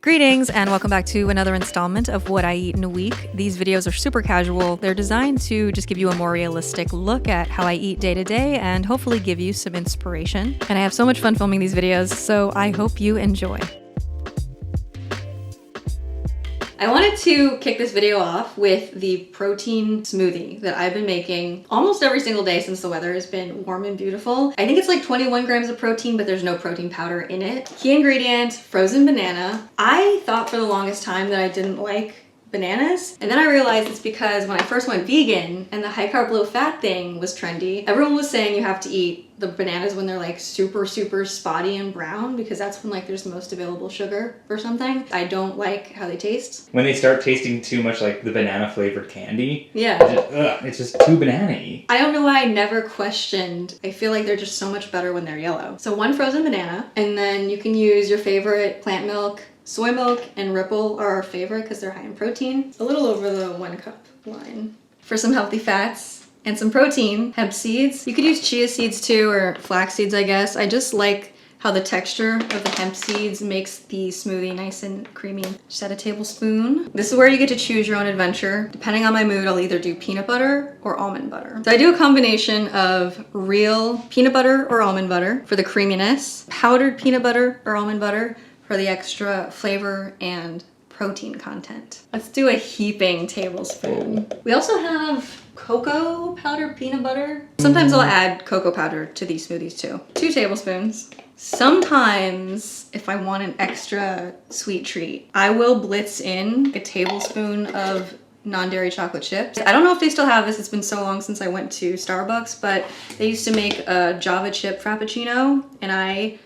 Greetings and welcome back to another installment of What I Eat in a Week. These videos are super casual. They're designed to just give you a more realistic look at how I eat day to day and hopefully give you some inspiration. And I have so much fun filming these videos, so I hope you enjoy. I wanted to kick this video off with the protein smoothie that I've been making almost every single day since the weather has been warm and beautiful. I think it's like 21 grams of protein, but there's no protein powder in it. Key ingredient, frozen banana. I thought for the longest time that I didn't like bananas, and then I realized it's because when I first went vegan and the high carb low fat thing was trendy, everyone was saying you have to eat the bananas when they're like super spotty and brown because that's when like there's the most available sugar or something. I don't like how they taste. When they start tasting too much like the banana flavored candy, yeah, it's just too banana-y. I don't know why I never questioned. I feel like they're just so much better when they're yellow. So one frozen banana, and then you can use your favorite plant milk. Soy milk and Ripple are our favorite because they're high in protein. A little over the 1 cup line. For some healthy fats and some protein, hemp seeds. You could use chia seeds too, or flax seeds, I guess. I just like how the texture of the hemp seeds makes the smoothie nice and creamy. Just add a tablespoon. This is where you get to choose your own adventure. Depending on my mood, I'll either do peanut butter or almond butter. So I do a combination of real peanut butter or almond butter for the creaminess, powdered peanut butter or almond butter for the extra flavor and protein content. Let's do a heaping tablespoon. We also have cocoa powder peanut butter. Sometimes I'll add cocoa powder to these smoothies too. 2 tablespoons. Sometimes, if I want an extra sweet treat, I will blitz in a tablespoon of non-dairy chocolate chips. I don't know if they still have this. It's been so long since I went to Starbucks, but they used to make a Java chip Frappuccino, and I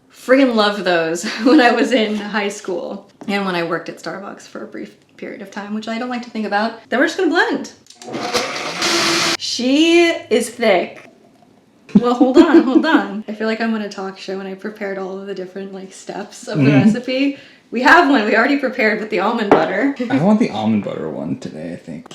friggin' loved those when I was in high school and when I worked at Starbucks for a brief period of time, which I don't like to think about. Then we're just gonna blend. She is thick. Well, hold on. I feel like I'm on a talk show and I prepared all of the different like steps of the recipe. We have one we already prepared with the almond butter. I want the almond butter one today, I think.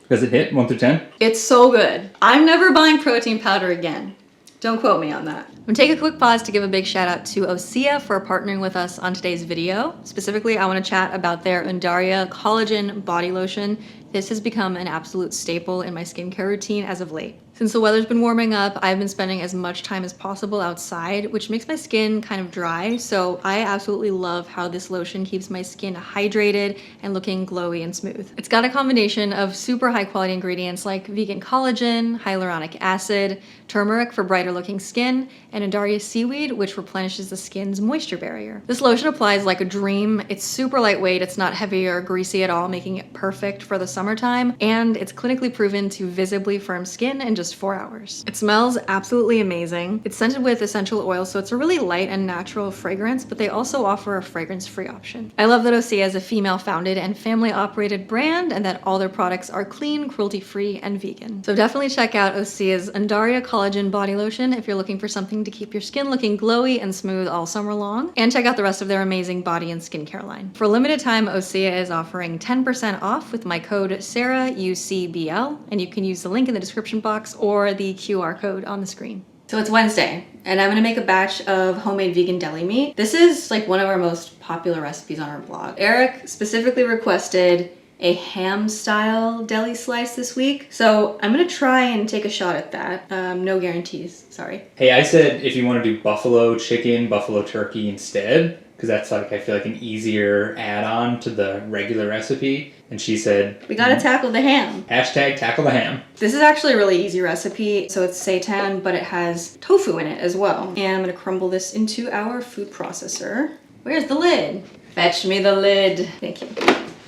Does it hit 1 through 10? It's so good. I'm never buying protein powder again. Don't quote me on that. I'm gonna take a quick pause to give a big shout out to Osea for partnering with us on today's video. Specifically, I wanna chat about their Undaria Collagen Body Lotion. This has become an absolute staple in my skincare routine as of late. Since the weather's been warming up, I've been spending as much time as possible outside, which makes my skin kind of dry, so I absolutely love how this lotion keeps my skin hydrated and looking glowy and smooth. It's got a combination of super high quality ingredients like vegan collagen, hyaluronic acid, turmeric for brighter looking skin, and Undaria seaweed, which replenishes the skin's moisture barrier. This lotion applies like a dream. It's super lightweight, it's not heavy or greasy at all, making it perfect for the summertime, and it's clinically proven to visibly firm skin in just 4 hours. It smells absolutely amazing. It's scented with essential oils, so it's a really light and natural fragrance, but they also offer a fragrance-free option. I love that Osea is a female-founded and family-operated brand, and that all their products are clean, cruelty-free, and vegan. So definitely check out Osea's Undaria Collagen Body Lotion if you're looking for something to keep your skin looking glowy and smooth all summer long, and check out the rest of their amazing body and skincare line. For a limited time, Osea is offering 10% off with my code SarahUCBL, and you can use the link in the description box or the QR code on the screen. So it's Wednesday, and I'm gonna make a batch of homemade vegan deli meat. This is like one of our most popular recipes on our blog. Eric specifically requested a ham-style deli slice this week, so I'm gonna try and take a shot at that. No guarantees, sorry. Hey, I said if you want to do buffalo chicken, buffalo turkey instead, because that's like, I feel like an easier add-on to the regular recipe. And she said, we gotta tackle the ham. Hashtag tackle the ham. This is actually a really easy recipe. So it's seitan, but it has tofu in it as well. And I'm gonna crumble this into our food processor. Where's the lid? Fetch me the lid. Thank you.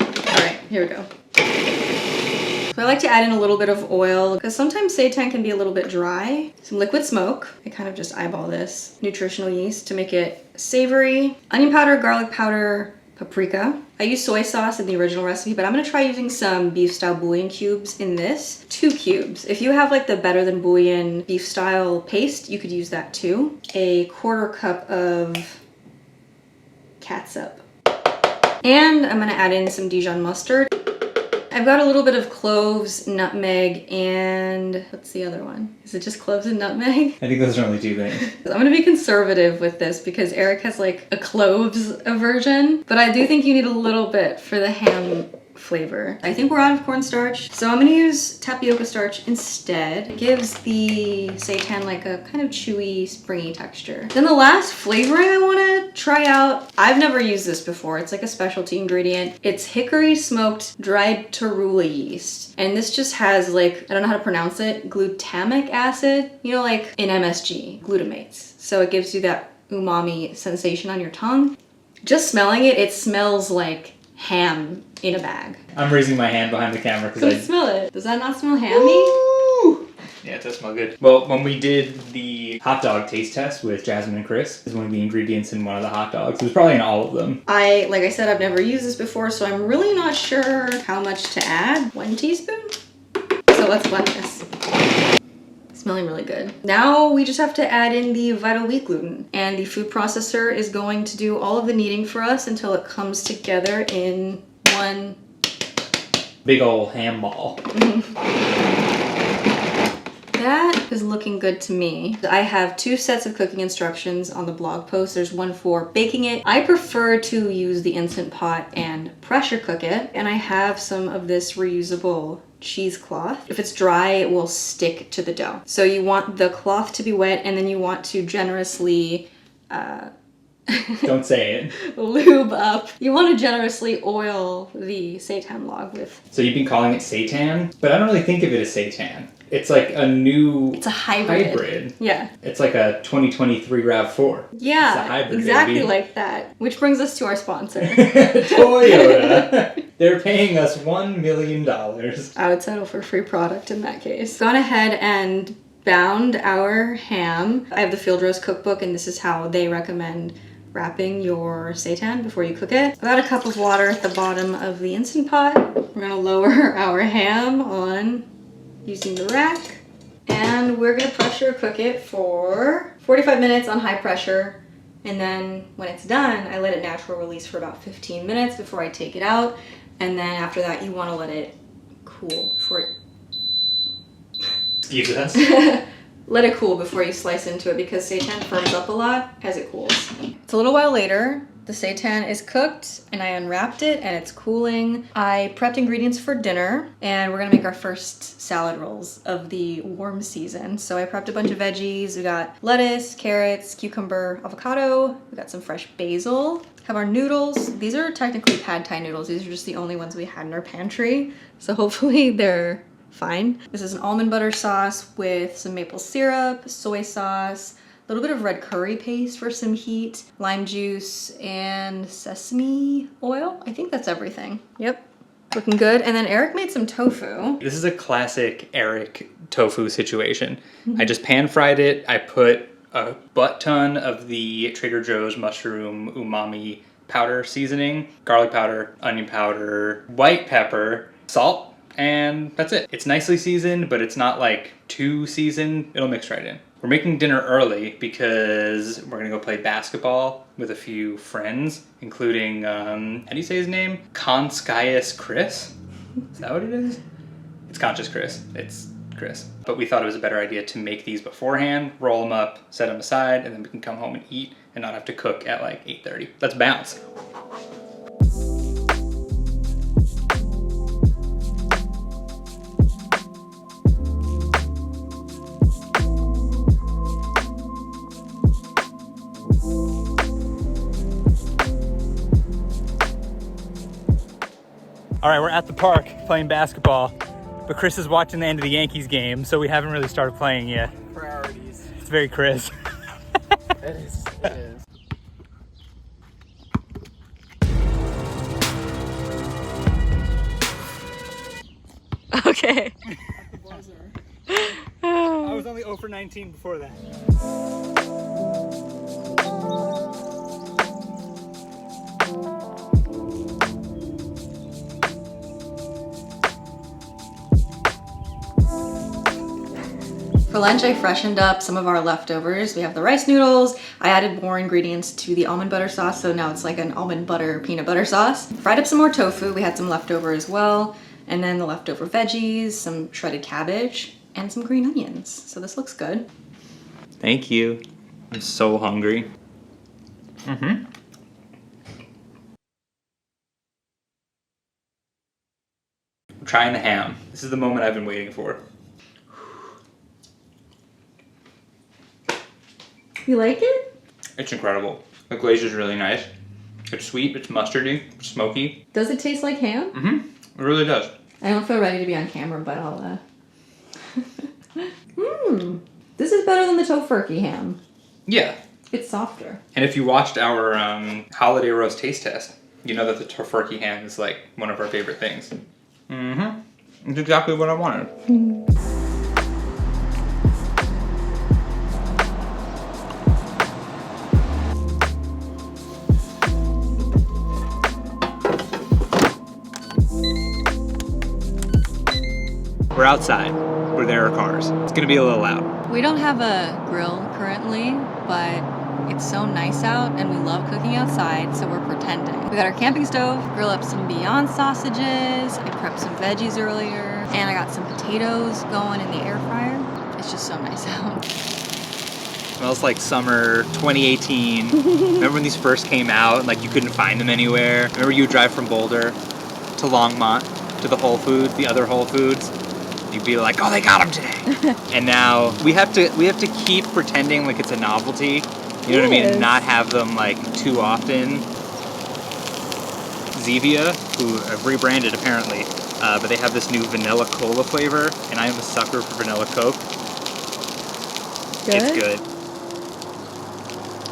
All right, here we go. So I like to add in a little bit of oil because sometimes seitan can be a little bit dry. Some liquid smoke. I kind of just eyeball this. Nutritional yeast to make it savory. Onion powder, garlic powder, paprika. I use soy sauce in the original recipe, but I'm gonna try using some beef style bouillon cubes in this. 2 cubes. If you have like the Better Than Bouillon beef style paste, you could use that too. A 1/4 cup of catsup. And I'm gonna add in some Dijon mustard. I've got a little bit of cloves, nutmeg, and what's the other one? Is it just cloves and nutmeg? I think those are only 2 things. I'm gonna be conservative with this because Eric has like a cloves aversion, but I do think you need a little bit for the ham flavor. I think we're out of cornstarch, so I'm gonna use tapioca starch instead. It gives the seitan like a kind of chewy, springy texture. Then the last flavoring I wanna try out, I've never used this before. It's like a specialty ingredient. It's hickory smoked dried torula yeast. And this just has like, I don't know how to pronounce it, glutamic acid, you know, like in MSG, glutamates. So it gives you that umami sensation on your tongue. Just smelling it, it smells like ham in a bag. I'm raising my hand behind the camera because I smell it. Does that not smell hammy? Woo! Yeah, it does smell good. Well, when we did the hot dog taste test with Jasmine and Chris, is one of the ingredients in one of the hot dogs. It was probably in all of them. Like I said, I've never used this before, so I'm really not sure how much to add. 1 teaspoon? So let's blend this. Smelling really good. Now we just have to add in the vital wheat gluten, and the food processor is going to do all of the kneading for us until it comes together in one big old ham ball. That is looking good to me. I have 2 sets of cooking instructions on the blog post. There's one for baking it. I prefer to use the Instant Pot and pressure cook it, and I have some of this reusable cheesecloth. If it's dry, it will stick to the dough. So you want the cloth to be wet, and then you want to generously don't say it. Lube up. You want to generously oil the seitan log with. So you've been calling it seitan, but I don't really think of it as seitan. It's like a new... It's a hybrid. Yeah. It's like a 2023 RAV4. Yeah, it's a hybrid, exactly baby. Like that. Which brings us to our sponsor. Toyota. They're paying us $1 million. I would settle for free product in that case. Gone ahead and bound our ham. I have the Field Roast cookbook, and this is how they recommend wrapping your seitan before you cook it. About a cup of water at the bottom of the Instant Pot. We're gonna lower our ham on using the rack, and we're gonna pressure cook it for 45 minutes on high pressure, and then when it's done, I let it natural release for about 15 minutes before I take it out, and then after that you want to let it cool before it... Excuse us. Let it cool before you slice into it because seitan firms up a lot as it cools. It's a little while later. The seitan is cooked and I unwrapped it and it's cooling. I prepped ingredients for dinner and we're gonna make our first salad rolls of the warm season. So I prepped a bunch of veggies. We got lettuce, carrots, cucumber, avocado. We got some fresh basil. Have our noodles. These are technically pad thai noodles. These are just the only ones we had in our pantry. So hopefully they're fine. This is an almond butter sauce with some maple syrup, soy sauce, a little bit of red curry paste for some heat, lime juice, and sesame oil. I think that's everything. Yep, looking good. And then Eric made some tofu. This is a classic Eric tofu situation. I just pan fried it. I put a butt ton of the Trader Joe's mushroom umami powder seasoning, garlic powder, onion powder, white pepper, salt, and that's it. It's nicely seasoned, but it's not like too seasoned. It'll mix right in. We're making dinner early because we're gonna go play basketball with a few friends, including, how do you say his name? Conskias Chris? Is that what it is? It's Conscious Chris. It's Chris. But we thought it was a better idea to make these beforehand, roll them up, set them aside, and then we can come home and eat and not have to cook at like 8:30. Let's bounce. All right, we're at the park playing basketball, but Chris is watching the end of the Yankees game, so we haven't really started playing yet. Priorities. It's very Chris. It is. It is. Okay. I was only 0 for 19 before that. For lunch, I freshened up some of our leftovers. We have the rice noodles. I added more ingredients to the almond butter sauce, so now it's like an almond butter peanut butter sauce. Fried up some more tofu. We had some leftover as well. And then the leftover veggies, some shredded cabbage, and some green onions. So this looks good. Thank you. I'm so hungry. Mm-hmm. I'm trying the ham. This is the moment I've been waiting for. You like it? It's incredible. The glaze is really nice. It's sweet, it's mustardy, it's smoky. Does it taste like ham? Mm-hmm. It really does. I don't feel ready to be on camera, but I'll, This is better than the tofurkey ham. Yeah. It's softer. And if you watched our holiday roast taste test, you know that the tofurkey ham is like one of our favorite things. Mm-hmm. It's exactly what I wanted. We're outside, where there are cars. It's gonna be a little loud. We don't have a grill currently, but it's so nice out and we love cooking outside, so we're pretending. We got our camping stove, grill up some Beyond sausages, I prepped some veggies earlier, and I got some potatoes going in the air fryer. It's just so nice out. Smells like summer 2018. Remember when these first came out and like you couldn't find them anywhere? Remember you would drive from Boulder to Longmont to the Whole Foods, the other Whole Foods? You'd be like, oh, they got them today. And now we have to keep pretending like it's a novelty. You know what I mean? Not have them like too often. Zevia, who have rebranded apparently, but they have this new vanilla cola flavor, and I am a sucker for vanilla Coke. Good? It's good.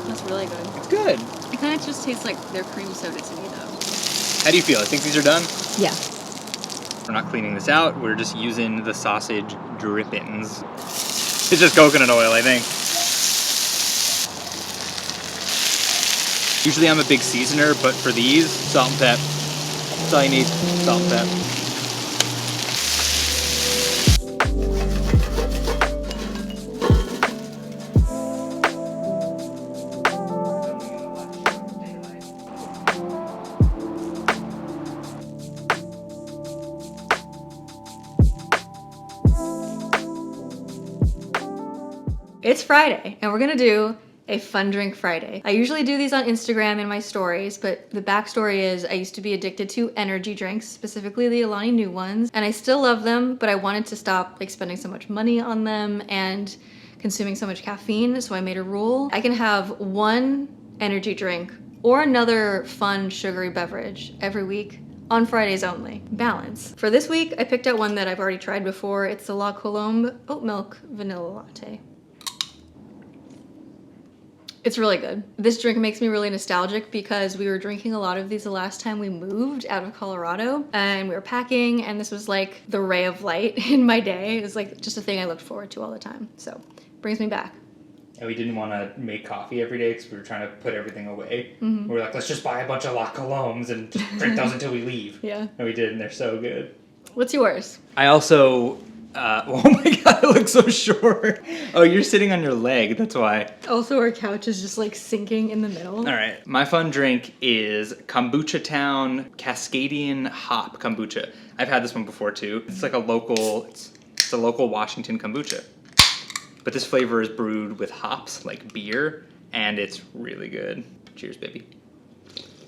That's really good. It's good. It kind of just tastes like their cream soda to me though. How do you feel? I think these are done? Yeah. We're not cleaning this out. We're just using the sausage drippings. It's just coconut oil, I think. Usually I'm a big seasoner, but for these, salt and pep. That's all you need, salt and pep. It's Friday, and we're gonna do a fun drink Friday. I usually do these on Instagram in my stories, but the backstory is I used to be addicted to energy drinks, specifically the Alani Nu ones, and I still love them, but I wanted to stop like spending so much money on them and consuming so much caffeine, so I made a rule. I can have one energy drink or another fun sugary beverage every week on Fridays only. Balance. For this week, I picked out one that I've already tried before. It's the La Colombe oat milk vanilla latte. It's really good. This drink makes me really nostalgic because we were drinking a lot of these the last time we moved out of Colorado, and we were packing, and this was like the ray of light in my day. It was like just a thing I looked forward to all the time. So brings me back. And we didn't want to make coffee every day because we were trying to put everything away. Mm-hmm. We were like, let's just buy a bunch of La Colombes and just drink those until we leave. Yeah. And we did, and they're so good. What's yours? I also, oh my god, it looks so short. Oh, you're sitting on your leg, that's why. Also, our couch is just like sinking in the middle. All right, my fun drink is Kombucha Town Cascadian Hop Kombucha. I've had this one before too. It's like a local, it's a local Washington kombucha. But this flavor is brewed with hops, like beer, and it's really good. Cheers, baby.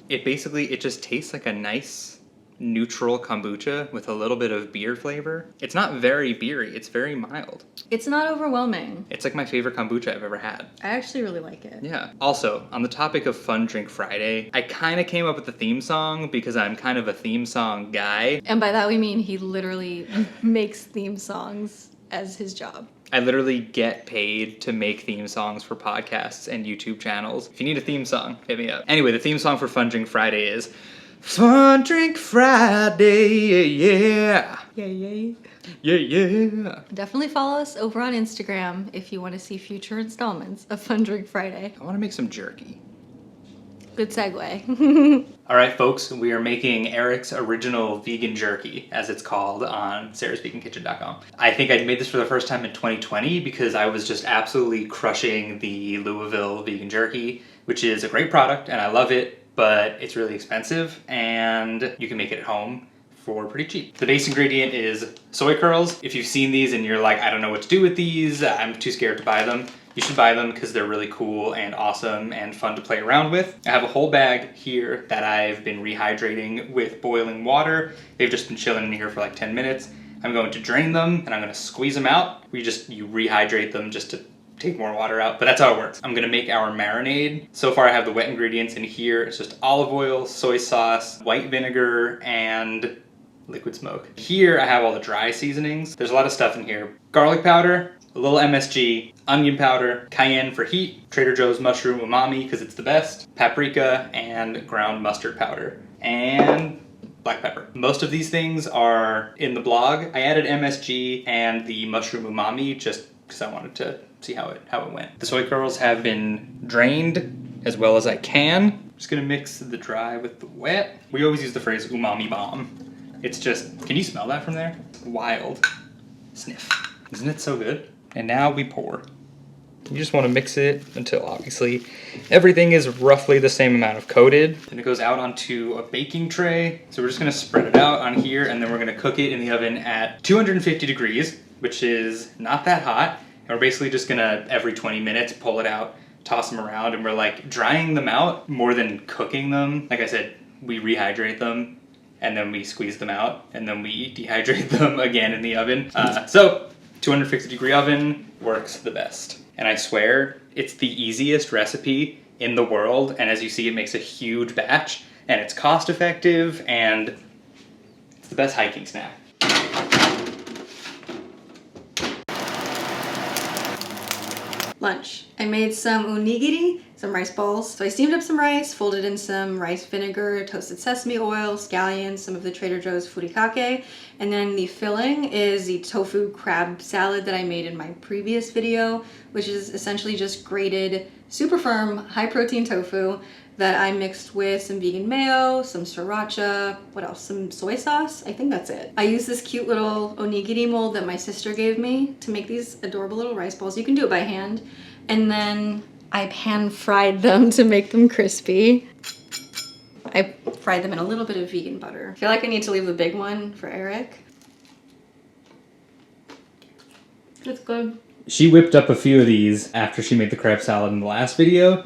It just tastes like a nice, neutral kombucha with a little bit of beer flavor. It's not very beery, it's very mild. It's not overwhelming. It's like my favorite kombucha I've ever had. I actually really like it. Yeah. Also, on the topic of Fun Drink Friday, I kind of came up with the theme song because I'm kind of a theme song guy. And by that we mean he literally makes theme songs as his job. I literally get paid to make theme songs for podcasts and YouTube channels. If you need a theme song, hit me up. Anyway, the theme song for Fun Drink Friday is Fun Drink Friday, yeah. Yeah, yeah. Yeah, yeah. Definitely follow us over on Instagram if you want to see future installments of Fun Drink Friday. I want to make some jerky. Good segue. All right, folks, we are making Eric's original vegan jerky, as it's called on sarahspeakingkitchen.com. I think I made this for the first time in 2020 because I was just absolutely crushing the Louisville vegan jerky, which is a great product and I love it, but it's really expensive and you can make it at home for pretty cheap. The base ingredient is soy curls. If you've seen these and you're like, I don't know what to do with these, I'm too scared to buy them, you should buy them because they're really cool and awesome and fun to play around with. I have a whole bag here that I've been rehydrating with boiling water. They've just been chilling in here for like 10 minutes. I'm going to drain them and I'm going to squeeze them out. You rehydrate them just to take more water out, but that's how it works. I'm gonna make our marinade. So far I have the wet ingredients in here. It's just olive oil, soy sauce, white vinegar, and liquid smoke. Here I have all the dry seasonings. There's a lot of stuff in here. Garlic powder, a little MSG, onion powder, cayenne for heat, Trader Joe's mushroom umami because it's the best, paprika, and ground mustard powder, and black pepper. Most of these things are in the blog. I added MSG and the mushroom umami just because I wanted to see how it went. The soy curls have been drained as well as I can. Just gonna mix the dry with the wet. We always use the phrase umami bomb. It's just, can you smell that from there? Wild. Sniff. Isn't it so good? And now we pour. You just want to mix it until obviously everything is roughly the same amount of coated. Then it goes out onto a baking tray. So we're just gonna spread it out on here and then we're gonna cook it in the oven at 250 degrees, which is not that hot. And we're basically just gonna, every 20 minutes, pull it out, toss them around, and we're like drying them out more than cooking them. Like I said, we rehydrate them and then we squeeze them out and then we dehydrate them again in the oven. So 250 degree oven works the best. And I swear, it's the easiest recipe in the world. And as you see, it makes a huge batch and it's cost effective and it's the best hiking snack. Lunch. I made some onigiri, some rice balls. So I steamed up some rice, folded in some rice vinegar, toasted sesame oil, scallions, some of the Trader Joe's furikake, and then the filling is the tofu crab salad that I made in my previous video, which is essentially just grated, super firm, high protein tofu that I mixed with some vegan mayo, some sriracha, what else? Some soy sauce? I think that's it. I used this cute little onigiri mold that my sister gave me to make these adorable little rice balls. You can do it by hand. And then I pan fried them to make them crispy. I fried them in a little bit of vegan butter. I feel like I need to leave the big one for Eric. It's good. She whipped up a few of these after she made the crab salad in the last video,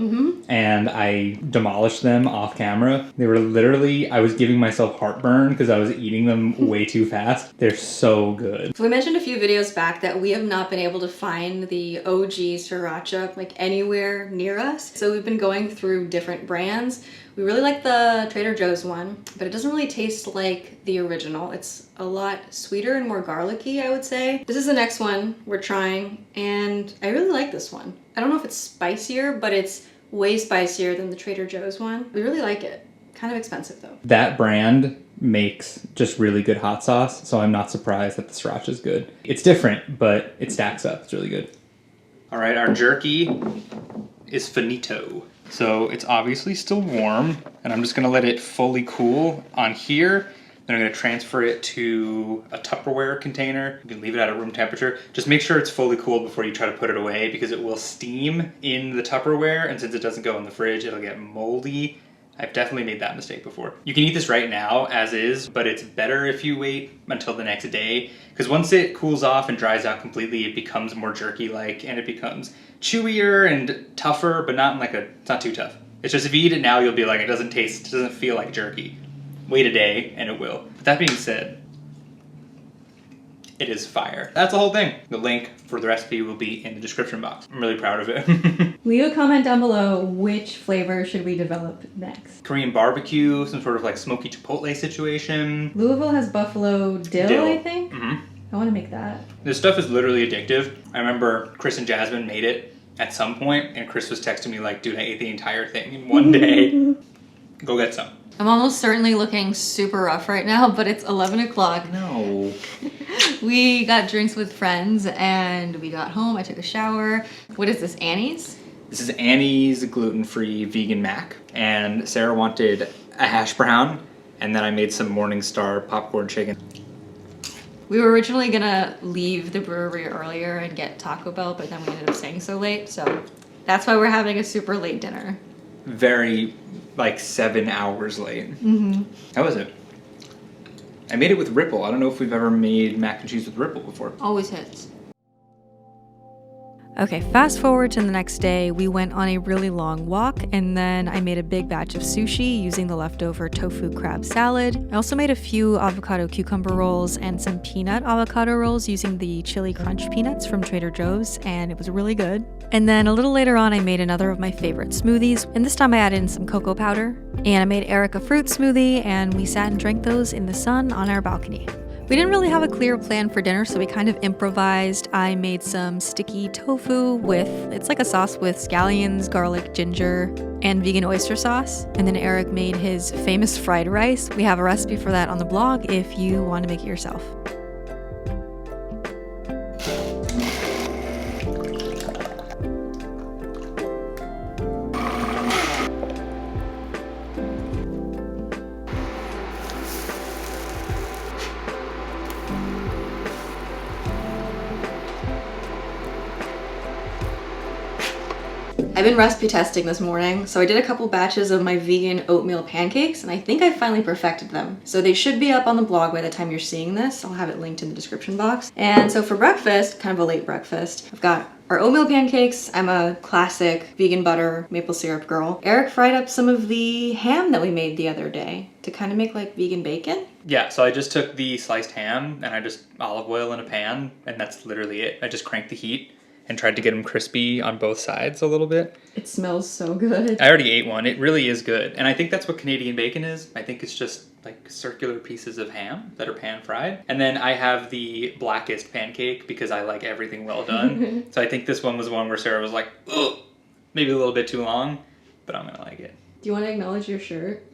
and I demolished them off camera. They were literally, I was giving myself heartburn because I was eating them way too fast. They're so good. So we mentioned a few videos back that we have not been able to find the OG sriracha like anywhere near us. So we've been going through different brands. We really like the Trader Joe's one, but it doesn't really taste like the original. It's a lot sweeter and more garlicky, I would say. This is the next one we're trying, and I really like this one. I don't know if it's spicier, but it's way spicier than the Trader Joe's one. We really like it. Kind of expensive though. That brand makes just really good hot sauce, so I'm not surprised that the sriracha is good. It's different, but it stacks up. It's really good. All right, our jerky is finito. So it's obviously still warm, and I'm just gonna let it fully cool on here. Then I'm gonna transfer it to a Tupperware container. You can leave it at a room temperature. Just make sure it's fully cooled before you try to put it away because it will steam in the Tupperware, and since it doesn't go in the fridge, it'll get moldy. I've definitely made that mistake before. You can eat this right now as is, but it's better if you wait until the next day because once it cools off and dries out completely, it becomes more jerky-like and it becomes chewier and tougher, but not in like it's not too tough. It's just if you eat it now, you'll be like, it doesn't feel like jerky. Wait a day and it will. But that being said, it is fire. That's the whole thing. The link for the recipe will be in the description box. I'm really proud of it. Leave a comment down below which flavor should we develop next. Korean barbecue, some sort of like smoky chipotle situation. Louisville has buffalo dill. I think. I want to make that. This stuff is literally addictive. I remember Chris and Jasmine made it at some point, and Chris was texting me like, dude, I ate the entire thing in one day. Go get some. I'm almost certainly looking super rough right now, but it's 11 o'clock. No. We got drinks with friends and we got home. I took a shower. What is this, Annie's? This is Annie's gluten-free vegan mac. And Sarah wanted a hash brown, and then I made some Morningstar popcorn chicken. We were originally gonna leave the brewery earlier and get Taco Bell, but then we ended up staying so late. So that's why we're having a super late dinner. Very, like 7 hours late. How was it? I made it with Ripple. I don't know if we've ever made mac and cheese with Ripple before. Always hits. Okay, fast forward to the next day, we went on a really long walk, and then I made a big batch of sushi using the leftover tofu crab salad. I also made a few avocado cucumber rolls and some peanut avocado rolls using the chili crunch peanuts from Trader Joe's, and it was really good. And then a little later on, I made another of my favorite smoothies, and this time I added in some cocoa powder. And I made Eric a fruit smoothie, and we sat and drank those in the sun on our balcony. We didn't really have a clear plan for dinner, so we kind of improvised. I made some sticky tofu it's like a sauce with scallions, garlic, ginger, and vegan oyster sauce. And then Eric made his famous fried rice. We have a recipe for that on the blog if you want to make it yourself. I've been recipe testing this morning, so I did a couple batches of my vegan oatmeal pancakes, and I think I finally perfected them. So they should be up on the blog by the time you're seeing this. I'll have it linked in the description box. And so for breakfast, kind of a late breakfast, I've got our oatmeal pancakes. I'm a classic vegan butter maple syrup girl. Eric fried up some of the ham that we made the other day to kind of make like vegan bacon. Yeah, so I just took the sliced ham and I just olive oil in a pan, and that's literally it. I just cranked the heat and tried to get them crispy on both sides a little bit. It smells so good. I already ate one. It really is good. And I think that's what Canadian bacon is. I think it's just like circular pieces of ham that are pan fried. And then I have the blackest pancake because I like everything well done. So I think this one was one where Sarah was like, ugh, maybe a little bit too long, but I'm gonna like it. Do you want to acknowledge your shirt?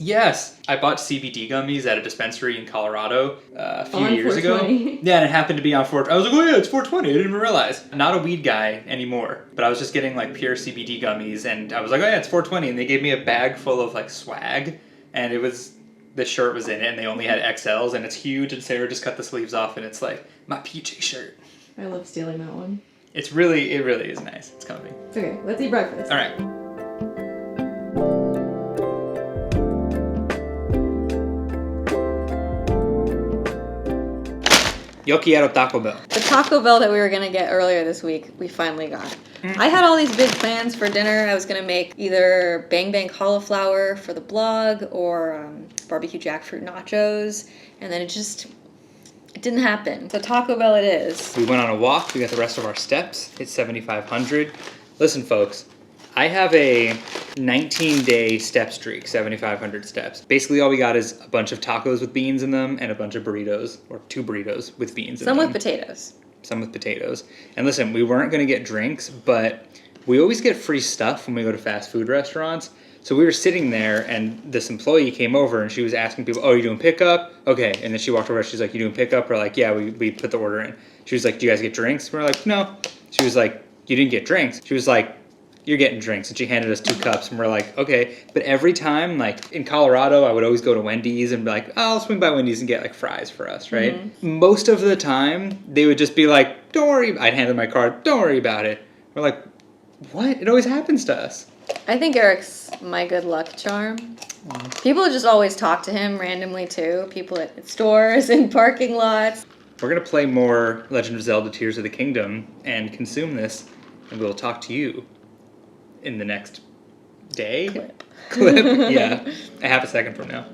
Yes, I bought CBD gummies at a dispensary in Colorado a few On years ago. 420. Yeah, and it happened to be on 420. I was like, oh yeah, it's 420. I didn't even realize. Not a weed guy anymore, but I was just getting like pure CBD gummies, and I was like, oh yeah, it's 420, and they gave me a bag full of like swag, and the shirt was in it, and they only had XLs, and it's huge, and Sarah just cut the sleeves off, and it's like my PJ shirt. I love stealing that one. It really is nice. It's comfy. Okay, let's eat breakfast. All right. Yo quiero Taco Bell. The Taco Bell that we were gonna get earlier this week, we finally got. I had all these big plans for dinner. I was gonna make either bang bang cauliflower for the blog or barbecue jackfruit nachos, and then it didn't happen. So Taco Bell it is. We went on a walk. We got the rest of our steps. It's 7,500. Listen, folks, I have a 19-day step streak, 7,500 steps. Basically, all we got is a bunch of tacos with beans in them and a bunch of burritos, or 2 burritos with beans in them. Some with potatoes. Some with potatoes. And listen, we weren't going to get drinks, but we always get free stuff when we go to fast food restaurants. So we were sitting there, and this employee came over, and she was asking people, oh, you doing pickup? Okay. And then she walked over, she's like, you doing pickup? We're like, yeah, we put the order in. She was like, do you guys get drinks? We're like, no. She was like, you didn't get drinks? She was like, you're getting drinks. And she handed us 2 cups, and we're like, okay. But every time, like in Colorado, I would always go to Wendy's and be like, oh, I'll swing by Wendy's and get like fries for us, right? Mm-hmm. Most of the time, they would just be like, don't worry. I'd hand them my card, don't worry about it. We're like, what? It always happens to us. I think Eric's my good luck charm. People just always talk to him randomly too. People at stores and parking lots. We're going to play more Legend of Zelda Tears of the Kingdom and consume this, and we'll talk to you in the next day? Clip? Yeah. A half a second from now.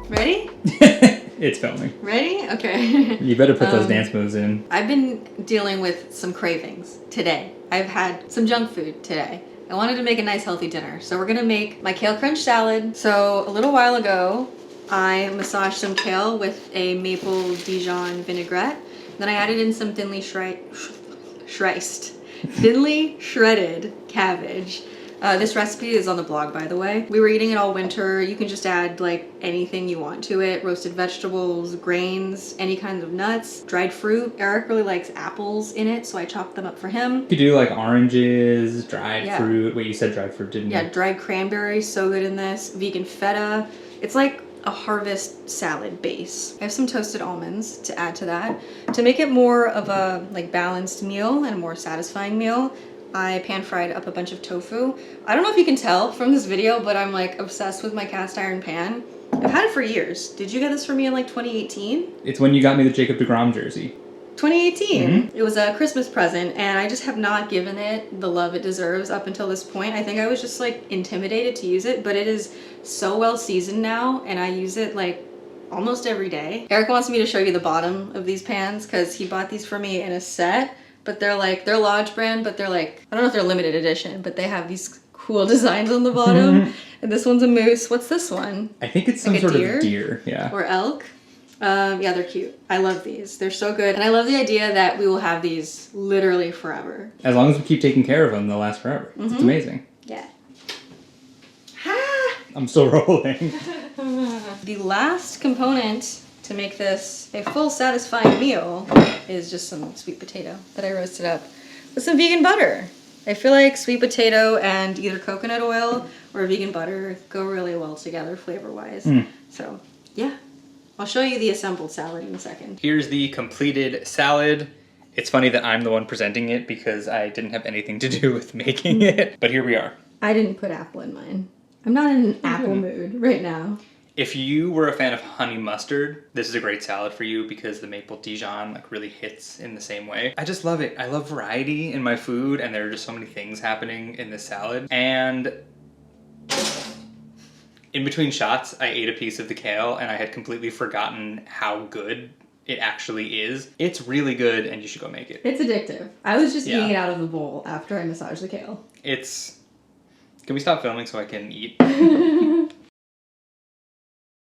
Ready? It's filming. Ready? Okay. You better put those dance moves in. I've been dealing with some cravings today. I've had some junk food today. I wanted to make a nice healthy dinner, so we're gonna make my kale crunch salad. So a little while ago, I massaged some kale with a maple Dijon vinaigrette. Then I added in some thinly shredded cabbage. This recipe is on the blog, by the way. We were eating it all winter. You can just add like anything you want to it. Roasted vegetables, grains, any kinds of nuts, dried fruit. Eric really likes apples in it, so I chopped them up for him. You could do like oranges, dried fruit. Wait, you said dried fruit, didn't you? Yeah, dried cranberries, so good in this. Vegan feta. It's like a harvest salad base. I have some toasted almonds to add to that. To make it more of a like balanced meal and a more satisfying meal, I pan fried up a bunch of tofu. I don't know if you can tell from this video, but I'm like obsessed with my cast iron pan. I've had it for years. Did you get this for me in like 2018? It's when you got me the Jacob deGrom jersey. 2018. It was a Christmas present, and I just have not given it the love it deserves up until this point. I think I was just like intimidated to use it, but it is so well seasoned now, and I use it like almost every day. Eric wants me to show you the bottom of these pans because he bought these for me in a set, but they're Lodge brand, but they're like, I don't know if they're limited edition, but they have these cool designs on the bottom. And this one's a moose. What's this one? I think it's some like sort deer? of deer, yeah. Or elk. Yeah, they're cute. I love these. They're so good. And I love the idea that we will have these literally forever. As long as we keep taking care of them, they'll last forever. It's amazing. Yeah. I'm still rolling. The last component to make this a full satisfying meal is just some sweet potato that I roasted up with some vegan butter. I feel like sweet potato and either coconut oil or vegan butter go really well together flavor-wise. So, yeah. I'll show you the assembled salad in a second. Here's the completed salad. It's funny that I'm the one presenting it because I didn't have anything to do with making it, but here we are. I didn't put apple in mine. I'm not in an apple mood right now. If you were a fan of honey mustard, this is a great salad for you because the maple Dijon like really hits in the same way. I just love it. I love variety in my food, and there are just so many things happening in this salad. And in between shots, I ate a piece of the kale and I had completely forgotten how good it actually is. It's really good and you should go make it. It's addictive. I was just eating it out of the bowl after I massaged the kale. Can we stop filming so I can eat?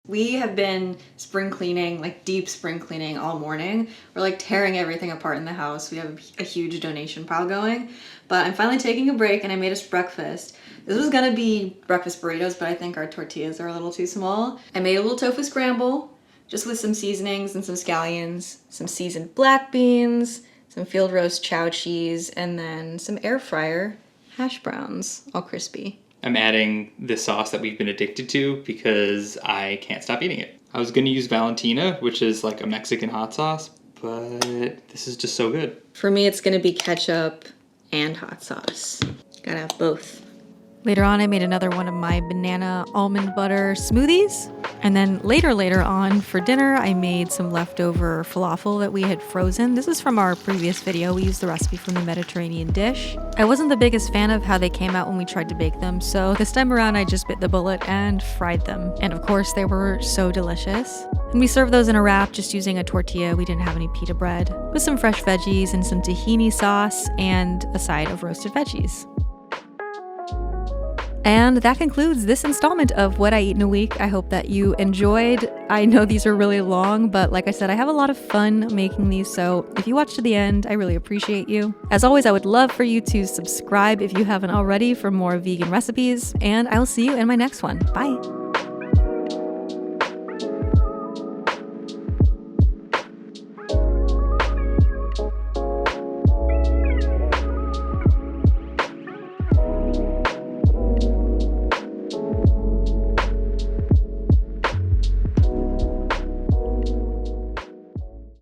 We have been spring cleaning, like deep spring cleaning all morning. We're like tearing everything apart in the house. We have a huge donation pile going, but I'm finally taking a break and I made us breakfast. This was gonna be breakfast burritos, but I think our tortillas are a little too small. I made a little tofu scramble, just with some seasonings and some scallions, some seasoned black beans, some field roast chow cheese, and then some air fryer hash browns, all crispy. I'm adding this sauce that we've been addicted to because I can't stop eating it. I was gonna use Valentina, which is like a Mexican hot sauce, but this is just so good. For me, it's gonna be ketchup and hot sauce. Gotta have both. Later on, I made another one of my banana almond butter smoothies. And then later on for dinner, I made some leftover falafel that we had frozen. This is from our previous video. We used the recipe from the Mediterranean dish. I wasn't the biggest fan of how they came out when we tried to bake them, so this time around I just bit the bullet and fried them. And of course, they were so delicious. And we served those in a wrap just using a tortilla. We didn't have any pita bread, with some fresh veggies and some tahini sauce and a side of roasted veggies. And that concludes this installment of What I Eat in a Week. I hope that you enjoyed. I know these are really long, but like I said, I have a lot of fun making these, so if you watch to the end, I really appreciate you. As always, I would love for you to subscribe if you haven't already for more vegan recipes, and I will see you in my next one. Bye!